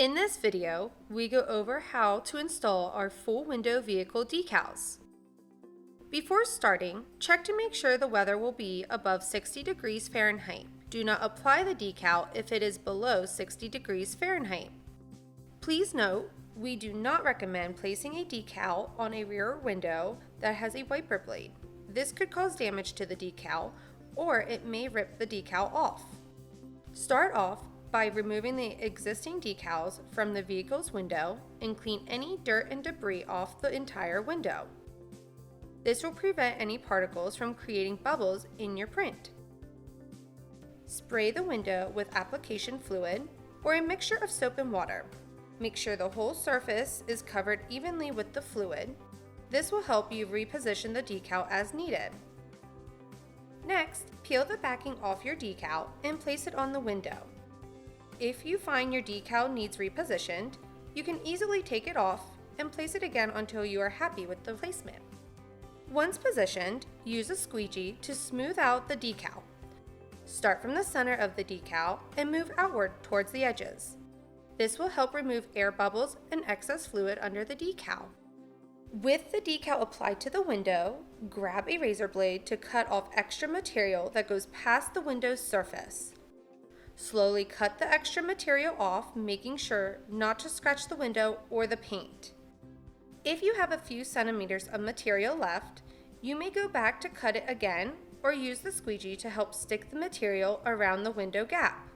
In this video, we go over how to install our full window vehicle decals. Before starting, check to make sure the weather will be above 60 degrees Fahrenheit. Do not apply the decal if it is below 60 degrees Fahrenheit. Please note, we do not recommend placing a decal on a rear window that has a wiper blade. This could cause damage to the decal, or it may rip the decal off. Start off by removing the existing decals from the vehicle's window and clean any dirt and debris off the entire window. This will prevent any particles from creating bubbles in your print. Spray the window with application fluid or a mixture of soap and water. Make sure the whole surface is covered evenly with the fluid. This will help you reposition the decal as needed. Next, peel the backing off your decal and place it on the window. If you find your decal needs repositioned, you can easily take it off and place it again until you are happy with the placement. Once positioned, use a squeegee to smooth out the decal. Start from the center of the decal and move outward towards the edges. This will help remove air bubbles and excess fluid under the decal. With the decal applied to the window, grab a razor blade to cut off extra material that goes past the window's surface. Slowly cut the extra material off, making sure not to scratch the window or the paint. If you have a few centimeters of material left, you may go back to cut it again or use the squeegee to help stick the material around the window gap.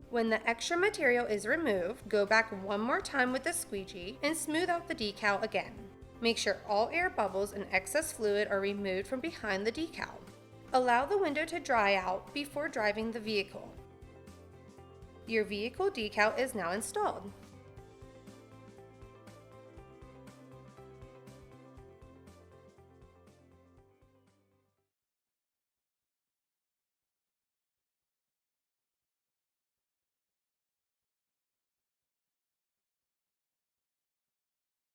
When the extra material is removed, go back one more time with the squeegee and smooth out the decal again. Make sure all air bubbles and excess fluid are removed from behind the decal. Allow the window to dry out before driving the vehicle. Your vehicle decal is now installed.